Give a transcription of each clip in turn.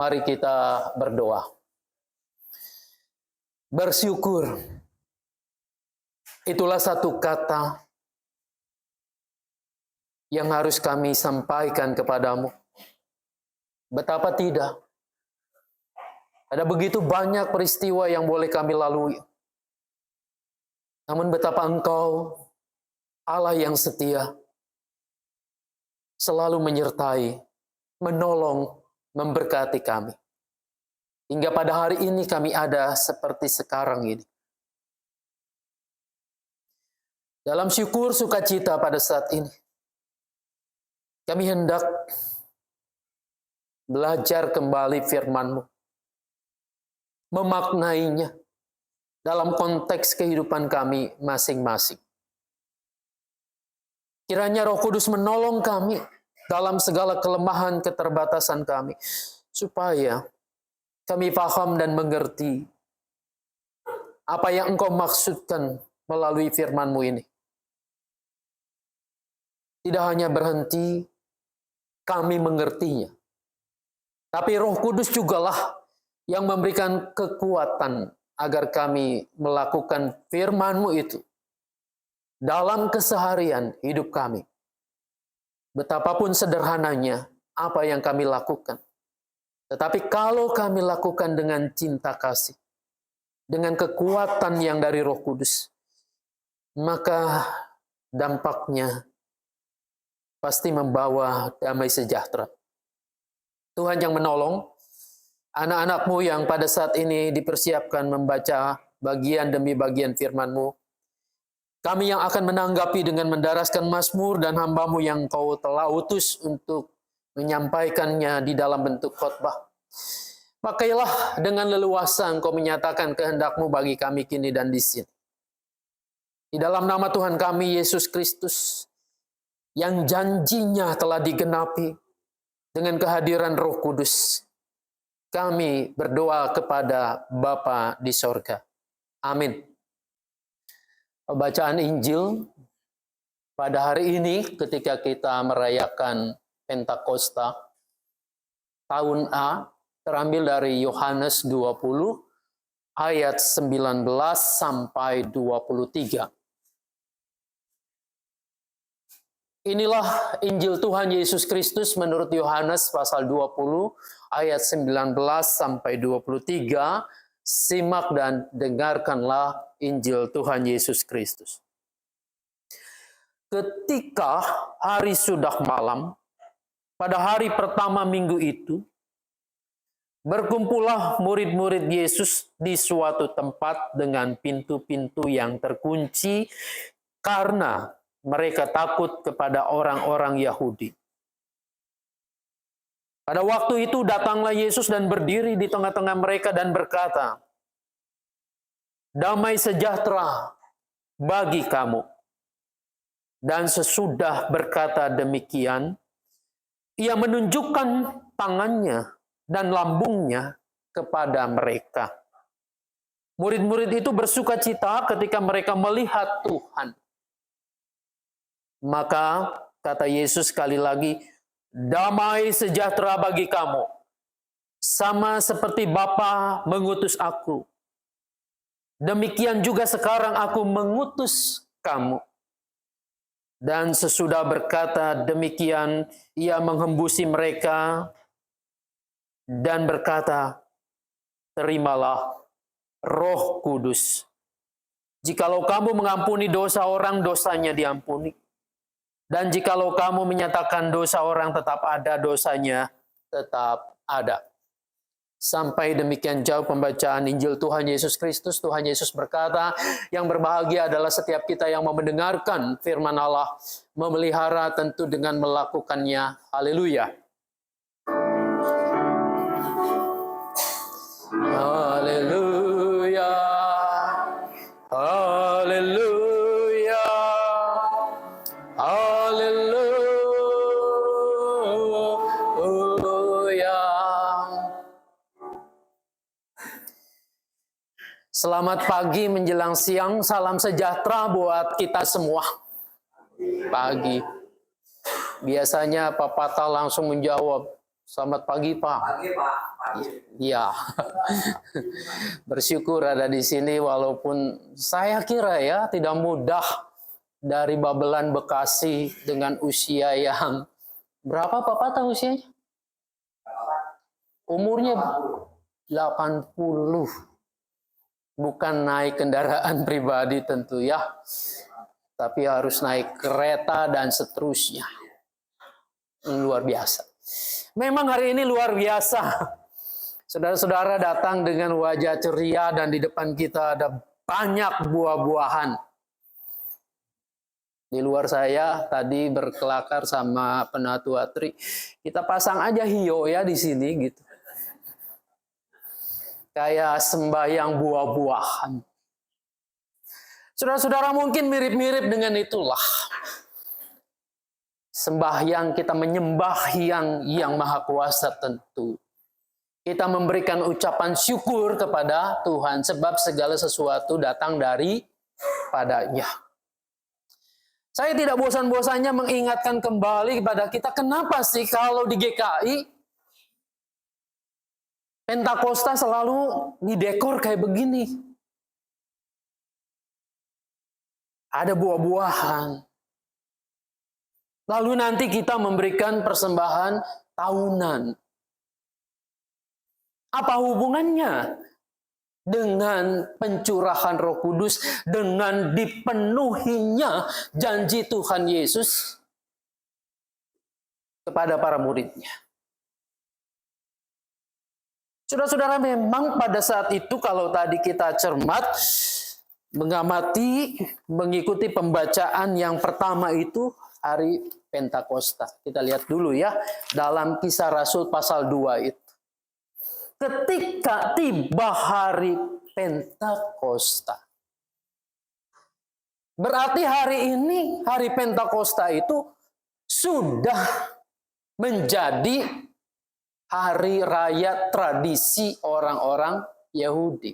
Mari kita berdoa. Bersyukur. Itulah satu kata yang harus kami sampaikan kepadamu. Betapa tidak. Ada begitu banyak peristiwa yang boleh kami lalui. Namun betapa Engkau, Allah yang setia, selalu menyertai, menolong, memberkati kami. Hingga pada hari ini kami ada seperti sekarang ini. Dalam syukur sukacita pada saat ini, kami hendak belajar kembali firman-Mu, memaknainya dalam konteks kehidupan kami masing-masing. Kiranya Roh Kudus menolong kami dalam segala kelemahan keterbatasan kami, supaya kami paham dan mengerti apa yang Engkau maksudkan melalui firman-Mu ini. Tidak hanya berhenti kami mengertinya, tapi Roh Kudus jugalah yang memberikan kekuatan agar kami melakukan firman-Mu itu dalam keseharian hidup kami. Betapapun sederhananya apa yang kami lakukan. Tetapi kalau kami lakukan dengan cinta kasih, dengan kekuatan yang dari Roh Kudus, maka dampaknya pasti membawa damai sejahtera. Tuhan yang menolong anak-anak-Mu yang pada saat ini dipersiapkan membaca bagian demi bagian firman-Mu. Kami yang akan menanggapi dengan mendaraskan mazmur dan hamba-Mu yang Kau telah utus untuk menyampaikannya di dalam bentuk khotbah. Pakailah dengan leluasa Engkau menyatakan kehendak-Mu bagi kami kini dan di sini. Di dalam nama Tuhan kami, Yesus Kristus, yang janjinya telah digenapi dengan kehadiran Roh Kudus, kami berdoa kepada Bapa di sorga. Amin. Bacaan Injil pada hari ini ketika kita merayakan Pentakosta tahun A terambil dari Yohanes 20 ayat 19 sampai 23. Inilah Injil Tuhan Yesus Kristus menurut Yohanes pasal 20 ayat 19 sampai 23. Simak dan dengarkanlah Injil Tuhan Yesus Kristus. Ketika hari sudah malam, pada hari pertama minggu itu, berkumpullah murid-murid Yesus di suatu tempat dengan pintu-pintu yang terkunci karena mereka takut kepada orang-orang Yahudi. Pada waktu itu datanglah Yesus dan berdiri di tengah-tengah mereka dan berkata, "Damai sejahtera bagi kamu." Dan sesudah berkata demikian, Ia menunjukkan tangannya dan lambungnya kepada mereka. Murid-murid itu bersukacita ketika mereka melihat Tuhan. Maka kata Yesus sekali lagi, "Damai sejahtera bagi kamu. Sama seperti Bapa mengutus aku, demikian juga sekarang aku mengutus kamu." Dan sesudah berkata demikian, Ia menghembusi mereka dan berkata, "Terimalah Roh Kudus. Jikalau kamu mengampuni dosa orang, dosanya diampuni. Dan jikalau kamu menyatakan dosa orang, tetap ada dosanya, tetap ada." Sampai demikian jauh pembacaan Injil Tuhan Yesus Kristus. Tuhan Yesus berkata, yang berbahagia adalah setiap kita yang mau mendengarkan firman Allah, memelihara tentu dengan melakukannya. Haleluya. Haleluya. Haleluya. Haleluya. Selamat pagi menjelang siang, salam sejahtera buat kita semua. Pagi. Biasanya Pak Pata langsung menjawab, "Selamat pagi, Pak." Pagi, Pak. Ya, bersyukur ada di sini walaupun saya kira ya tidak mudah dari Babelan Bekasi dengan usia yang berapa Papa tahu usianya? Umurnya 80. Bukan naik kendaraan pribadi tentu ya, tapi harus naik kereta dan seterusnya. Luar biasa. Memang hari ini luar biasa. Saudara-saudara datang dengan wajah ceria dan di depan kita ada banyak buah-buahan. Di luar saya tadi berkelakar sama Penatua Tri. Kita pasang aja hio ya di sini gitu. Kayak sembahyang buah-buahan. Saudara-saudara mungkin mirip-mirip dengan itulah. Sembahyang kita menyembah yang maha kuasa tentu. Kita memberikan ucapan syukur kepada Tuhan sebab segala sesuatu datang dari padanya. Saya tidak bosan-bosannya mengingatkan kembali kepada kita, kenapa sih kalau di GKI Pentakosta selalu didekor kayak begini. Ada buah-buahan. Lalu nanti kita memberikan persembahan tahunan. Apa hubungannya dengan pencurahan Roh Kudus, dengan dipenuhinya janji Tuhan Yesus kepada para muridnya? Saudara-saudara, memang pada saat itu kalau tadi kita cermat, mengamati, mengikuti pembacaan yang pertama itu hari Pentakosta. Kita lihat dulu ya, dalam Kisah Rasul pasal 2 itu. Ketika tiba hari Pentakosta. Berarti hari ini, hari Pentakosta itu sudah menjadi hari raya tradisi orang-orang Yahudi.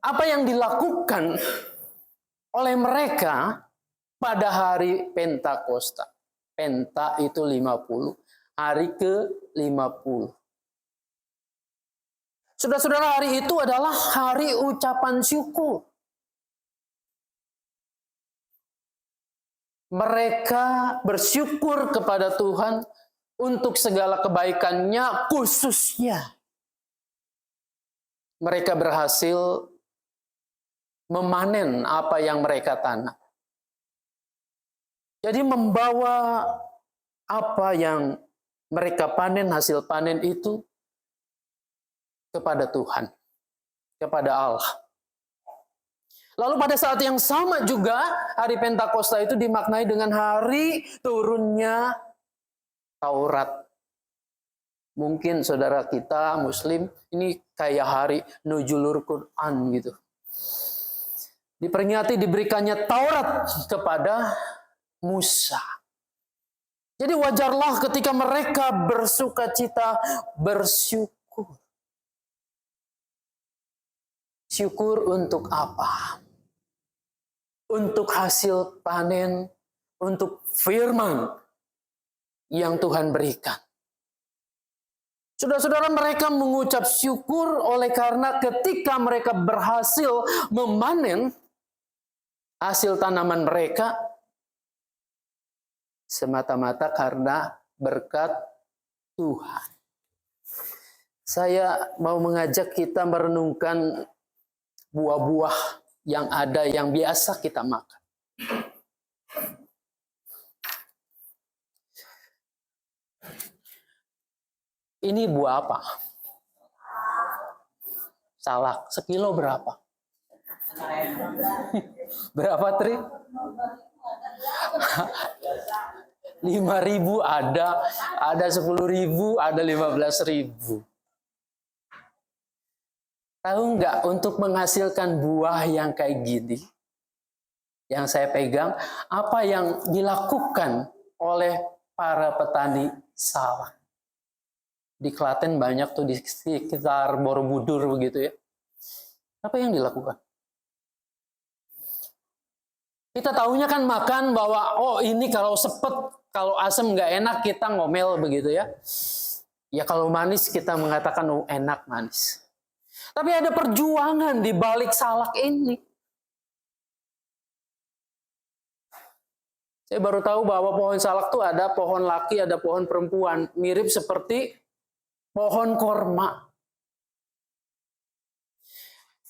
Apa yang dilakukan oleh mereka pada hari Pentakosta? Penta itu 50. Hari ke-50. Saudara-saudara, hari itu adalah hari ucapan syukur. Mereka bersyukur kepada Tuhan untuk segala kebaikannya, khususnya mereka berhasil memanen apa yang mereka tanam. Jadi membawa apa yang mereka panen, hasil panen itu kepada Tuhan, kepada Allah. Lalu pada saat yang sama juga hari Pentakosta itu dimaknai dengan hari turunnya Taurat. Mungkin saudara kita Muslim ini kayak hari Nuzulul Quran gitu. Diperingati diberikannya Taurat kepada Musa. Jadi wajarlah ketika mereka bersukacita, bersyukur. Syukur untuk apa? Untuk hasil panen, untuk firman yang Tuhan berikan. Saudara-saudara, mereka mengucap syukur oleh karena ketika mereka berhasil memanen hasil tanaman mereka, semata-mata karena berkat Tuhan. Saya mau mengajak kita merenungkan buah-buah yang ada yang biasa kita makan. Ini buah apa? Salak. Sekilo berapa? Berapa, Tri? 5.000 ada 10.000, ada 15.000. Tahu nggak, untuk menghasilkan buah yang kayak gini, yang saya pegang, apa yang dilakukan oleh para petani salak? Di Klaten banyak tuh, di sekitar Borobudur begitu ya. Apa yang dilakukan? Kita tahunya kan makan bahwa, oh ini kalau sepet, kalau asam nggak enak, kita ngomel begitu ya. Ya kalau manis kita mengatakan oh enak manis. Tapi ada perjuangan di balik salak ini. Saya baru tahu bahwa pohon salak itu ada pohon laki, ada pohon perempuan. Mirip seperti pohon korma.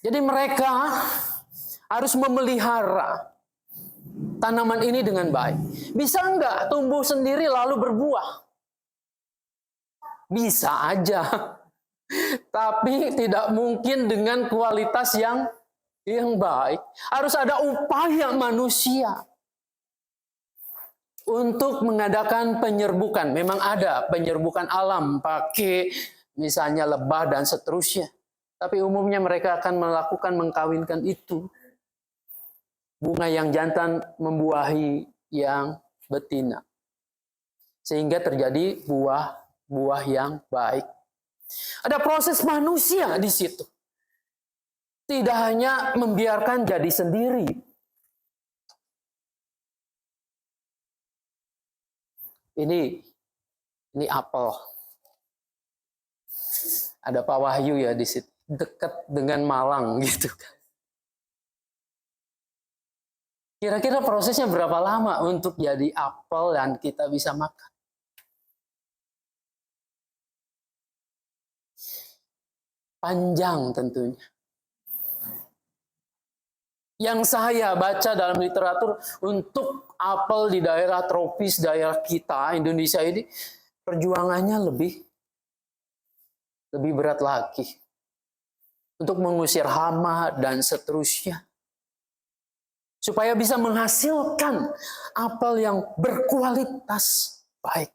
Jadi mereka harus memelihara tanaman ini dengan baik. Bisa enggak tumbuh sendiri lalu berbuah? Bisa aja. Tapi tidak mungkin dengan kualitas yang baik. Harus ada upaya manusia untuk mengadakan penyerbukan. Memang ada penyerbukan alam pakai misalnya lebah dan seterusnya. Tapi umumnya mereka akan melakukan mengkawinkan itu. Bunga yang jantan membuahi yang betina. Sehingga terjadi buah yang baik. Ada proses manusia di situ. Tidak hanya membiarkan jadi sendiri. Ini apel. Ada Pak Wahyu ya di situ. Dekat dengan Malang gitu kan. Kira-kira prosesnya berapa lama untuk jadi apel dan kita bisa makan? Panjang tentunya. Yang saya baca dalam literatur untuk apel di daerah tropis, daerah kita, Indonesia ini, perjuangannya lebih berat lagi. Untuk mengusir hama dan seterusnya. Supaya bisa menghasilkan apel yang berkualitas baik.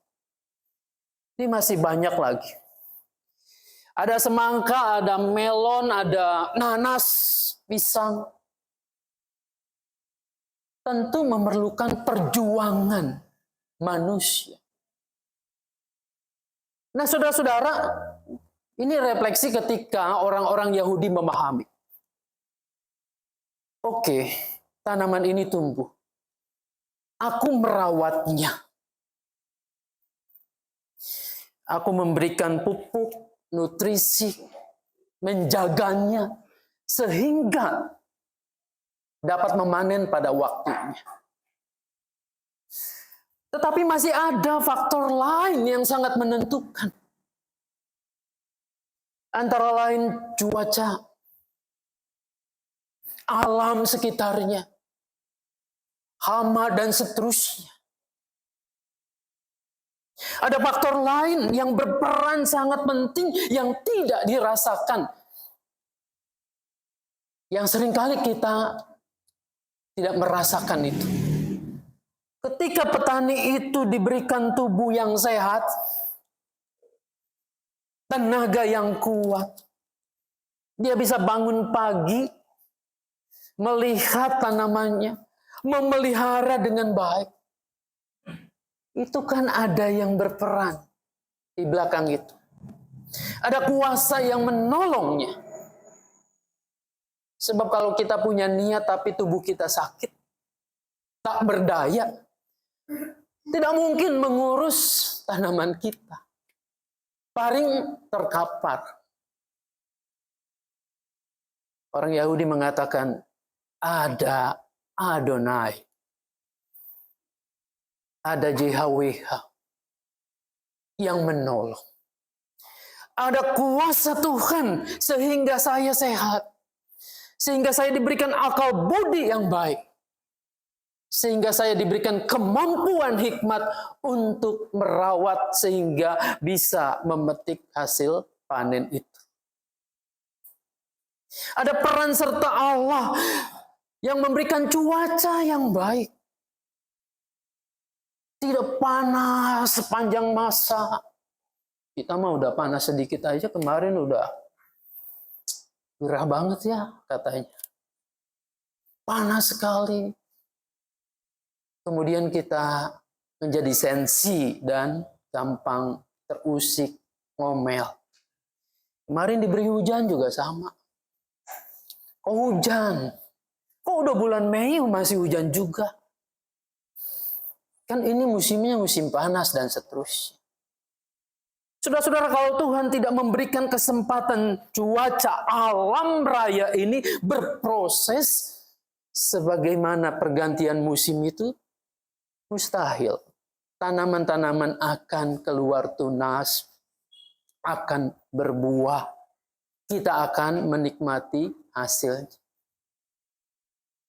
Ini masih banyak lagi. Ada semangka, ada melon, ada nanas, pisang. Tentu memerlukan perjuangan manusia. Nah, saudara-saudara, ini refleksi ketika orang-orang Yahudi memahami. Oke, tanaman ini tumbuh. Aku merawatnya. Aku memberikan pupuk, nutrisi, menjaganya, sehingga dapat memanen pada waktunya. Tetapi masih ada faktor lain yang sangat menentukan. Antara lain cuaca, alam sekitarnya, hama dan seterusnya. Ada faktor lain yang berperan sangat penting yang tidak dirasakan. Yang seringkali kita tidak merasakan itu. Ketika petani itu diberikan tubuh yang sehat, tenaga yang kuat, dia bisa bangun pagi, melihat tanamannya, memelihara dengan baik. Itu kan ada yang berperan di belakang itu. Ada kuasa yang menolongnya. Sebab kalau kita punya niat tapi tubuh kita sakit, tak berdaya, tidak mungkin mengurus tanaman kita. Paling terkapar. Orang Yahudi mengatakan, ada Adonai. Ada JHWH yang menolong. Ada kuasa Tuhan sehingga saya sehat. Sehingga saya diberikan akal budi yang baik. Sehingga saya diberikan kemampuan hikmat untuk merawat sehingga bisa memetik hasil panen itu. Ada peran serta Allah yang memberikan cuaca yang baik. Tidak panas sepanjang masa. Kita mah udah panas sedikit aja kemarin udah gerah banget ya katanya. Panas sekali. Kemudian kita menjadi sensi dan gampang terusik, ngomel. Kemarin diberi hujan juga sama. Kok hujan? Kok udah bulan Mei masih hujan juga? Kan ini musimnya musim panas dan seterusnya. Saudara-saudara, kalau Tuhan tidak memberikan kesempatan cuaca alam raya ini berproses sebagaimana pergantian musim itu, mustahil. Tanaman-tanaman akan keluar tunas, akan berbuah. Kita akan menikmati hasilnya.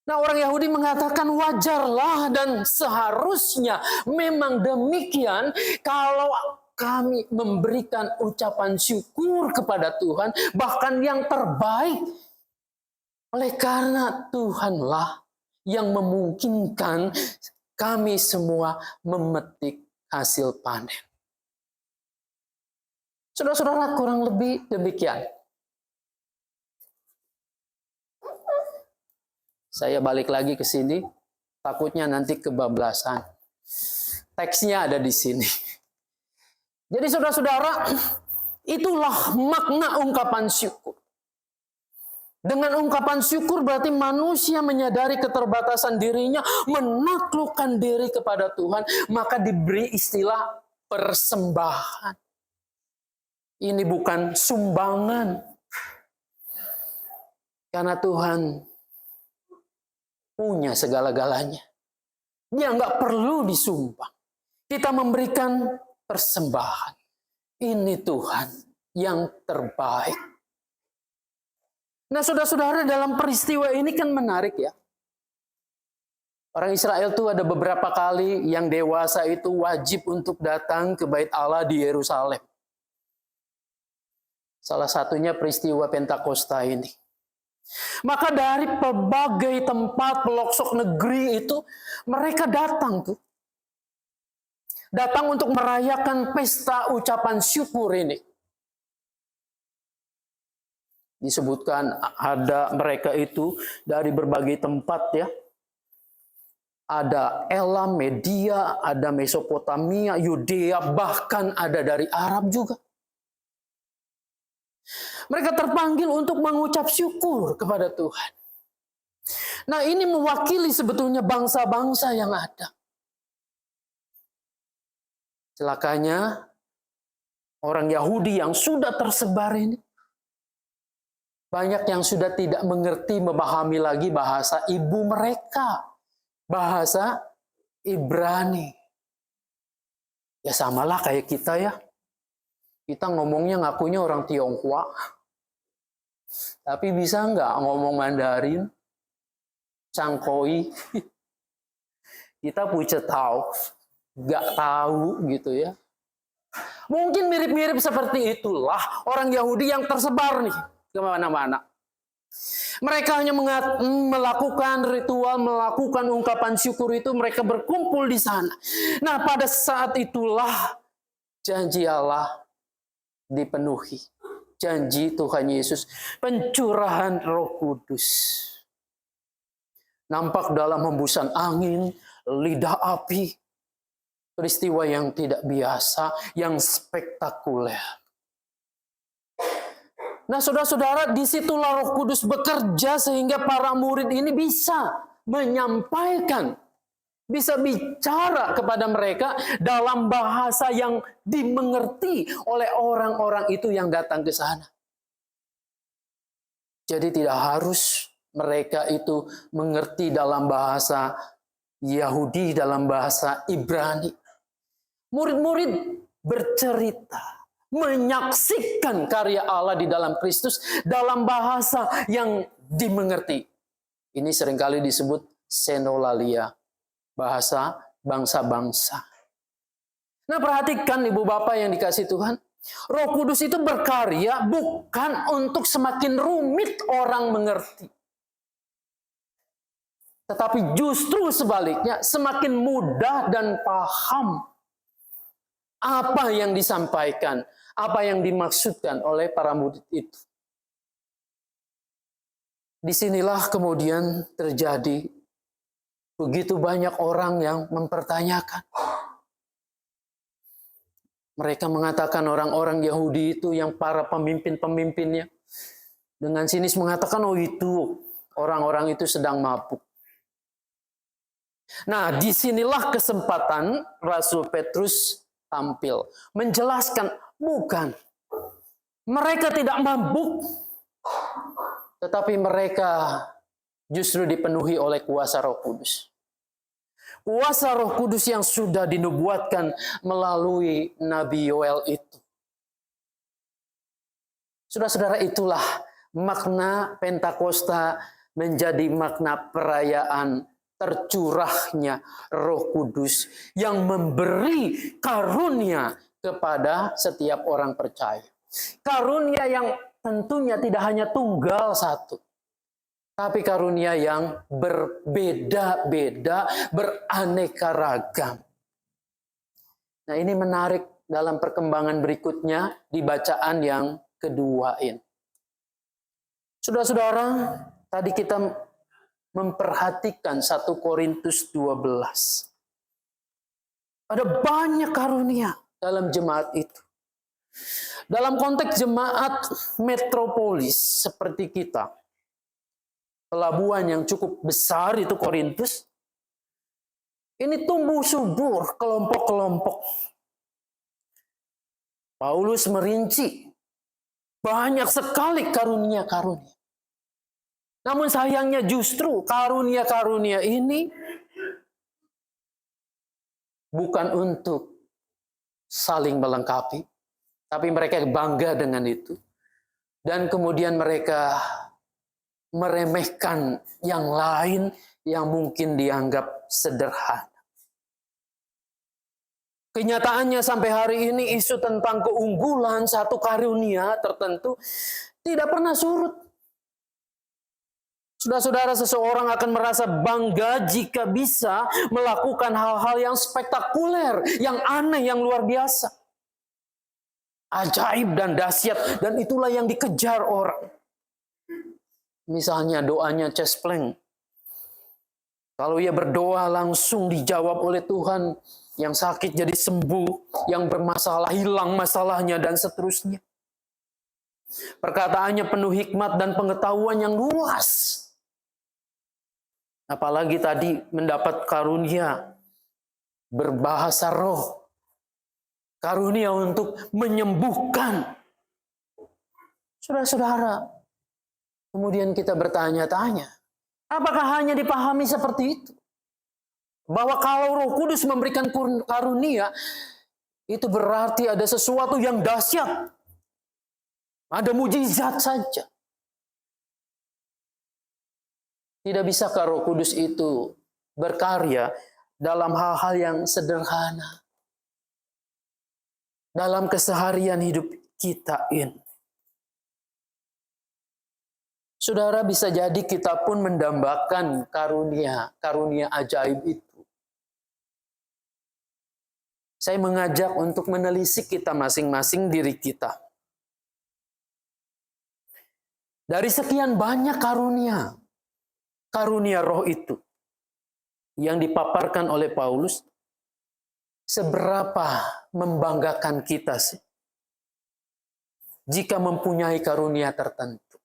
Nah, orang Yahudi mengatakan wajarlah dan seharusnya memang demikian kalau kami memberikan ucapan syukur kepada Tuhan, bahkan yang terbaik. Oleh karena Tuhanlah yang memungkinkan kami semua memetik hasil panen. Saudara-saudara, kurang lebih demikian. Saya balik lagi ke sini, takutnya nanti kebablasan. Teksnya ada di sini. Jadi saudara-saudara, itulah makna ungkapan syukur. Dengan ungkapan syukur berarti manusia menyadari keterbatasan dirinya, menaklukkan diri kepada Tuhan, maka diberi istilah persembahan. Ini bukan sumbangan. Karena Tuhan punya segala-galanya. Dia nggak perlu disumbang. Kita memberikan persembahan. Ini Tuhan yang terbaik. Nah, saudara-saudara, dalam peristiwa ini kan menarik ya. Orang Israel itu ada beberapa kali yang dewasa itu wajib untuk datang ke Bait Allah di Yerusalem. Salah satunya peristiwa Pentakosta ini. Maka dari berbagai tempat pelosok negeri itu mereka datang tuh. Datang untuk merayakan pesta ucapan syukur ini. Disebutkan ada mereka itu dari berbagai tempat ya. Ada Elam, Media, ada Mesopotamia, Yudea, bahkan ada dari Arab juga. Mereka terpanggil untuk mengucap syukur kepada Tuhan. Nah, ini mewakili sebetulnya bangsa-bangsa yang ada. Celakanya, orang Yahudi yang sudah tersebar ini, banyak yang sudah tidak mengerti, memahami lagi bahasa ibu mereka. Bahasa Ibrani. Ya samalah kayak kita ya. Kita ngomongnya ngakunya orang Tionghoa. Tapi bisa nggak ngomong Mandarin? Cangkoi? Kita punya tahu. Nggak tahu gitu ya. Mungkin mirip-mirip seperti itulah orang Yahudi yang tersebar nih kemana-mana. Mereka hanya melakukan ritual, melakukan ungkapan syukur itu, mereka berkumpul di sana. Nah, pada saat itulah janji Allah dipenuhi. Janji Tuhan Yesus, pencurahan Roh Kudus. Nampak dalam hembusan angin, lidah api. Peristiwa yang tidak biasa, yang spektakuler. Nah, saudara-saudara, disitulah Roh Kudus bekerja sehingga para murid ini bisa menyampaikan, bisa bicara kepada mereka dalam bahasa yang dimengerti oleh orang-orang itu yang datang ke sana. Jadi tidak harus mereka itu mengerti dalam bahasa Yahudi, dalam bahasa Ibrani. Murid-murid bercerita, menyaksikan karya Allah di dalam Kristus dalam bahasa yang dimengerti. Ini seringkali disebut senolalia, bahasa bangsa-bangsa. Nah, perhatikan Ibu Bapak yang dikasih Tuhan. Roh Kudus itu berkarya bukan untuk semakin rumit orang mengerti. Tetapi justru sebaliknya semakin mudah dan paham apa yang disampaikan, apa yang dimaksudkan oleh para murid itu. Disinilah kemudian terjadi begitu banyak orang yang mempertanyakan. Mereka mengatakan orang-orang Yahudi itu yang para pemimpin-pemimpinnya dengan sinis mengatakan, oh itu orang-orang itu sedang mabuk. Nah, disinilah kesempatan Rasul Petrus tampil, menjelaskan Bukan. Mereka tidak mabuk, tetapi mereka justru dipenuhi oleh kuasa Roh Kudus. Kuasa Roh Kudus yang sudah dinubuatkan melalui Nabi Yoel itu. Saudara-saudara, itulah makna Pentakosta menjadi makna perayaan tercurahnya Roh Kudus yang memberi karunia kepada setiap orang percaya. Karunia yang tentunya tidak hanya tunggal satu, tapi karunia yang berbeda-beda, beraneka ragam. Nah, ini menarik dalam perkembangan berikutnya di bacaan yang kedua ini. Saudara-saudara, tadi kita memperhatikan 1 Korintus 12. Ada banyak karunia dalam jemaat itu. Dalam konteks jemaat metropolis seperti kita, pelabuhan yang cukup besar itu Korintus, ini tumbuh subur kelompok-kelompok. Paulus merinci banyak sekali karunia-karunia. Namun sayangnya justru karunia-karunia ini bukan untuk saling melengkapi, tapi mereka bangga dengan itu. Dan kemudian mereka meremehkan yang lain yang mungkin dianggap sederhana. Kenyataannya sampai hari ini isu tentang keunggulan satu karunia tertentu tidak pernah surut. Saudara-saudara, seseorang akan merasa bangga jika bisa melakukan hal-hal yang spektakuler, yang aneh, yang luar biasa. Ajaib dan dahsyat, dan itulah yang dikejar orang. Misalnya doanya Cespleng. Kalau ia berdoa langsung dijawab oleh Tuhan, yang sakit jadi sembuh, yang bermasalah hilang masalahnya, dan seterusnya. Perkataannya penuh hikmat dan pengetahuan yang luas. Apalagi tadi mendapat karunia berbahasa roh. Karunia untuk menyembuhkan. Saudara-saudara, kemudian kita bertanya-tanya, apakah hanya dipahami seperti itu? Bahwa kalau Roh Kudus memberikan karunia, itu berarti ada sesuatu yang dahsyat. Ada mujizat saja. Tidak bisakah Roh Kudus itu berkarya dalam hal-hal yang sederhana? Dalam keseharian hidup kita ini. Saudara, bisa jadi kita pun mendambakan karunia ajaib itu. Saya mengajak untuk menelisik kita masing-masing diri kita. Dari sekian banyak karunia roh itu yang dipaparkan oleh Paulus, seberapa membanggakan kita sih jika mempunyai karunia tertentu?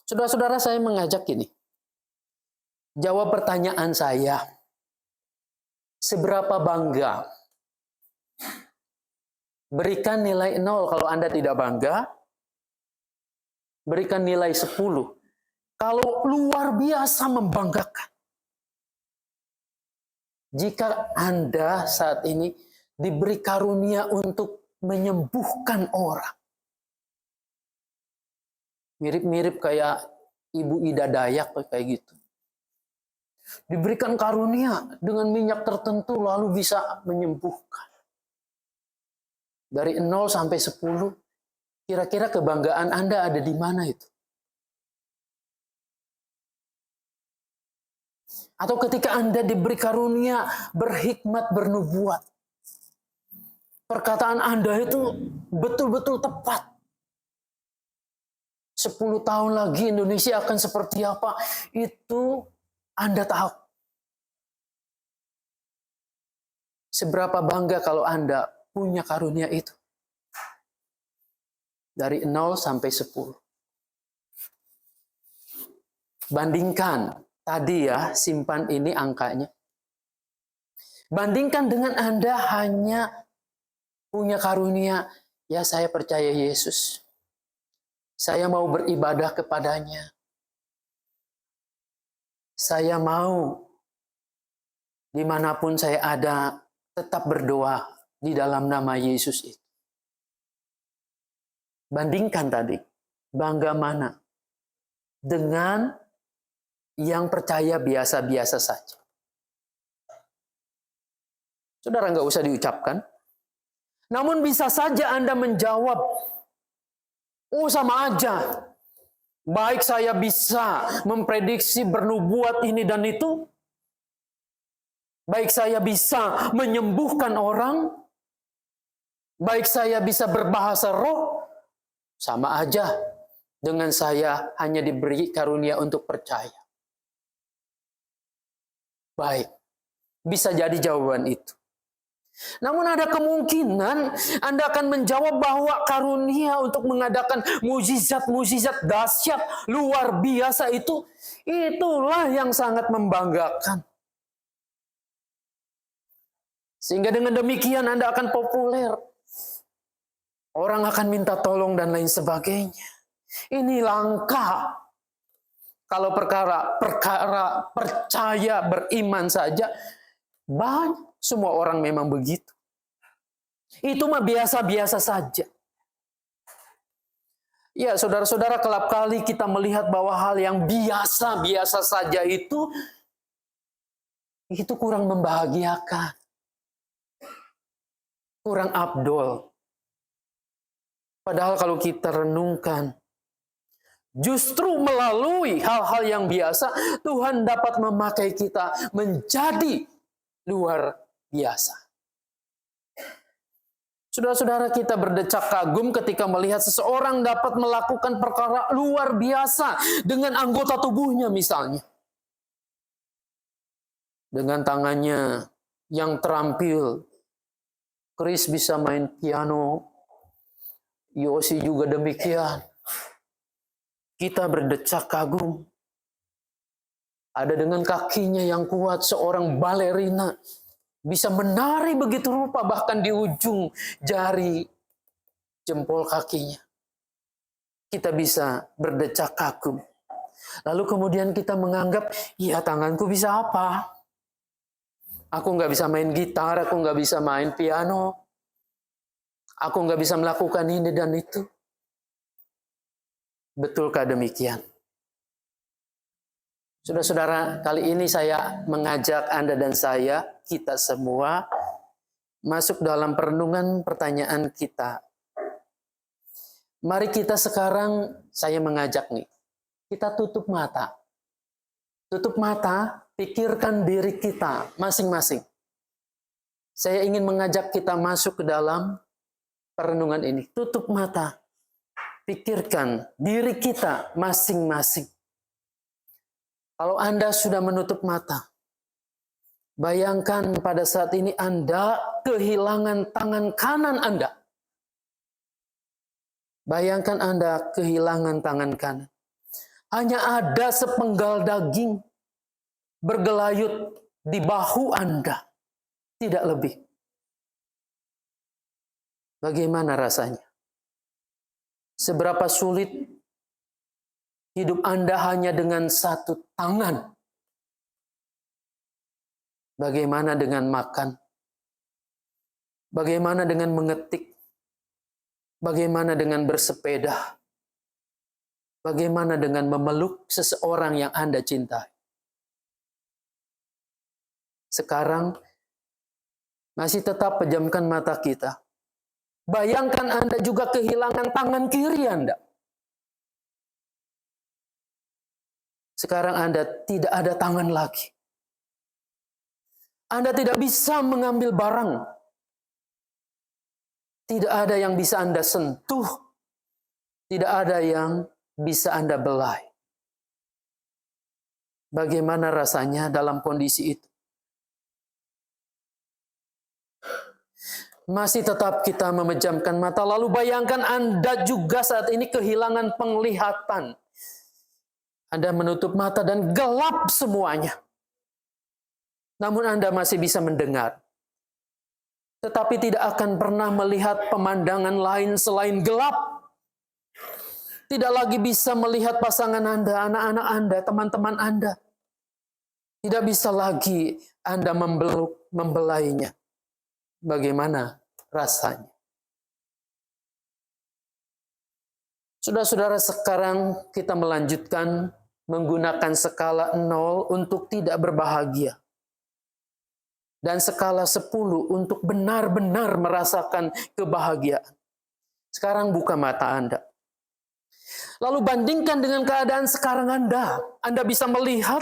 Saudara-saudara, saya mengajak ini. Jawab pertanyaan saya. Seberapa bangga? Berikan nilai 0 kalau Anda tidak bangga. Berikan nilai 10 kalau luar biasa membanggakan. Jika Anda saat ini diberi karunia untuk menyembuhkan orang. Mirip-mirip kayak Ibu Ida Dayak kayak gitu. Diberikan karunia dengan minyak tertentu lalu bisa menyembuhkan. Dari 0 sampai 10, kira-kira kebanggaan Anda ada di mana itu? Atau ketika Anda diberi karunia berhikmat, bernubuat. Perkataan Anda itu betul-betul tepat. 10 tahun lagi Indonesia akan seperti apa? Itu Anda tahu. Seberapa bangga kalau Anda punya karunia itu? Dari 0 sampai 10. Bandingkan. Tadi ya, simpan ini angkanya. Bandingkan dengan Anda hanya punya karunia, ya saya percaya Yesus. Saya mau beribadah kepadanya. Saya mau dimanapun saya ada, tetap berdoa di dalam nama Yesus itu. Bandingkan tadi, bangga mana dengan yang percaya biasa-biasa saja. Saudara, nggak usah diucapkan. Namun bisa saja Anda menjawab, oh sama aja. Baik saya bisa memprediksi bernubuat ini dan itu. Baik saya bisa menyembuhkan orang. Baik saya bisa berbahasa roh. Sama aja dengan saya hanya diberi karunia untuk percaya. Baik, bisa jadi jawaban itu. Namun ada kemungkinan Anda akan menjawab bahwa karunia untuk mengadakan mukjizat-mukjizat dahsyat luar biasa itulah yang sangat membanggakan. Sehingga dengan demikian Anda akan populer. Orang akan minta tolong dan lain sebagainya. Ini langka. Kalau perkara percaya beriman saja, banyak semua orang memang begitu. Itu mah biasa-biasa saja. Ya, saudara-saudara, kelap kali kita melihat bahwa hal yang biasa-biasa saja itu kurang membahagiakan. Kurang afdol. Padahal kalau kita renungkan, justru melalui hal-hal yang biasa, Tuhan dapat memakai kita menjadi luar biasa. Saudara-saudara, kita berdecak kagum ketika melihat seseorang dapat melakukan perkara luar biasa dengan anggota tubuhnya misalnya. Dengan tangannya yang terampil, Chris bisa main piano, Yosi juga demikian. Kita berdecak kagum. Ada dengan kakinya yang kuat, seorang balerina bisa menari begitu rupa bahkan di ujung jari jempol kakinya. Kita bisa berdecak kagum. Lalu kemudian kita menganggap, ya tanganku bisa apa? Aku nggak bisa main gitar, aku nggak bisa main piano. Aku nggak bisa melakukan ini dan itu. Betulkah demikian? Saudara-saudara, kali ini saya mengajak Anda dan saya, kita semua, masuk dalam perenungan pertanyaan kita. Mari kita sekarang, saya mengajak nih, kita tutup mata. Tutup mata, pikirkan diri kita masing-masing. Saya ingin mengajak kita masuk ke dalam perenungan ini. Tutup mata, pikirkan diri kita masing-masing. Kalau Anda sudah menutup mata, bayangkan pada saat ini Anda kehilangan tangan kanan Anda. Bayangkan Anda kehilangan tangan kanan. Hanya ada sepenggal daging bergelayut di bahu Anda. Tidak lebih. Bagaimana rasanya? Seberapa sulit hidup Anda hanya dengan satu tangan? Bagaimana dengan makan? Bagaimana dengan mengetik? Bagaimana dengan bersepeda? Bagaimana dengan memeluk seseorang yang Anda cintai? Sekarang masih tetap pejamkan mata kita. Bayangkan Anda juga kehilangan tangan kiri Anda. Sekarang Anda tidak ada tangan lagi. Anda tidak bisa mengambil barang. Tidak ada yang bisa Anda sentuh. Tidak ada yang bisa Anda belai. Bagaimana rasanya dalam kondisi itu? Masih tetap kita memejamkan mata. Lalu bayangkan Anda juga saat ini kehilangan penglihatan. Anda menutup mata dan gelap semuanya. Namun Anda masih bisa mendengar. tetapi tidak akan pernah melihat pemandangan lain selain gelap. Tidak lagi bisa melihat pasangan Anda, anak-anak Anda, teman-teman Anda. Tidak bisa lagi Anda membelainya. Bagaimana rasanya? Saudara-saudara, sekarang kita melanjutkan menggunakan skala 0 untuk tidak berbahagia. Dan skala 10 untuk benar-benar merasakan kebahagiaan. Sekarang buka mata Anda. Lalu bandingkan dengan keadaan sekarang Anda. Anda bisa melihat,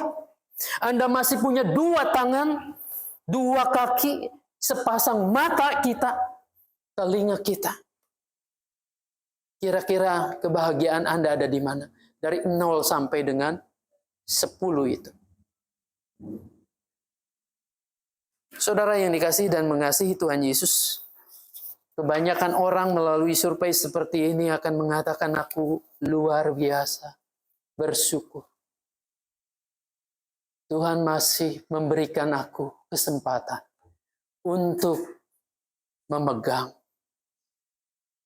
Anda masih punya 2 tangan, 2 kaki, sepasang mata kita, telinga kita. Kira-kira kebahagiaan Anda ada di mana? Dari 0 sampai dengan 10 itu. Saudara yang dikasihi dan mengasihi Tuhan Yesus, kebanyakan orang melalui survei seperti ini akan mengatakan, aku luar biasa bersyukur. Tuhan masih memberikan aku kesempatan untuk memegang,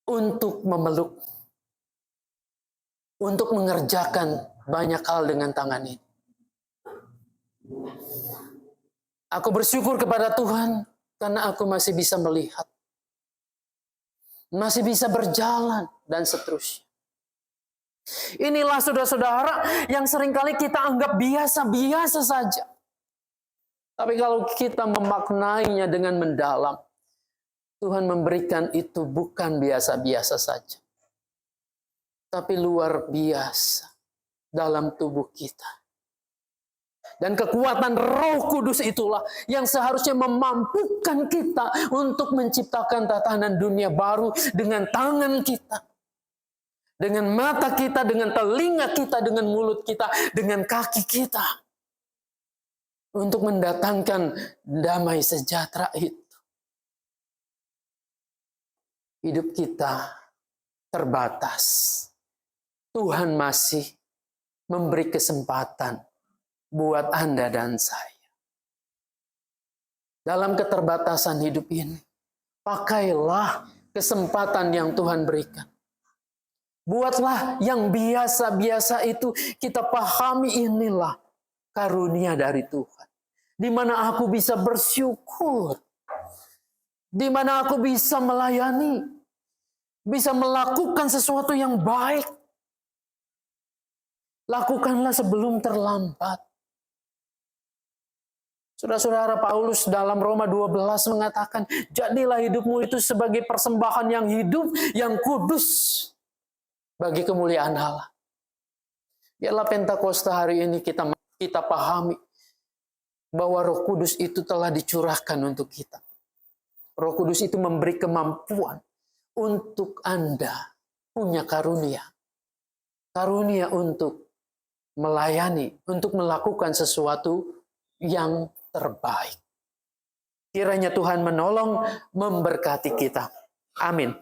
untuk memeluk, untuk mengerjakan banyak hal dengan tangan ini. Aku bersyukur kepada Tuhan karena aku masih bisa melihat, masih bisa berjalan, dan seterusnya. Inilah saudara-saudara yang seringkali kita anggap biasa-biasa saja. Tapi kalau kita memaknainya dengan mendalam, Tuhan memberikan itu bukan biasa-biasa saja, tapi luar biasa dalam tubuh kita. Dan kekuatan Roh Kudus itulah yang seharusnya memampukan kita untuk menciptakan tatanan dunia baru dengan tangan kita, dengan mata kita, dengan telinga kita, dengan mulut kita, dengan kaki kita, untuk mendatangkan damai sejahtera itu. Hidup kita terbatas. Tuhan masih memberi kesempatan buat Anda dan saya. Dalam keterbatasan hidup ini, pakailah kesempatan yang Tuhan berikan. Buatlah yang biasa-biasa itu kita pahami, inilah karunia dari Tuhan. Di mana aku bisa bersyukur. Di mana aku bisa melayani. Bisa melakukan sesuatu yang baik. Lakukanlah sebelum terlambat. Saudara-saudara, Paulus dalam Roma 12 mengatakan, jadilah hidupmu itu sebagai persembahan yang hidup, yang kudus bagi kemuliaan Allah. Biarlah Pentakosta hari ini kita pahami bahwa Roh Kudus itu telah dicurahkan untuk kita. Roh Kudus itu memberi kemampuan untuk Anda punya karunia. Karunia untuk melayani, untuk melakukan sesuatu yang terbaik. Kiranya Tuhan menolong, memberkati kita. Amin.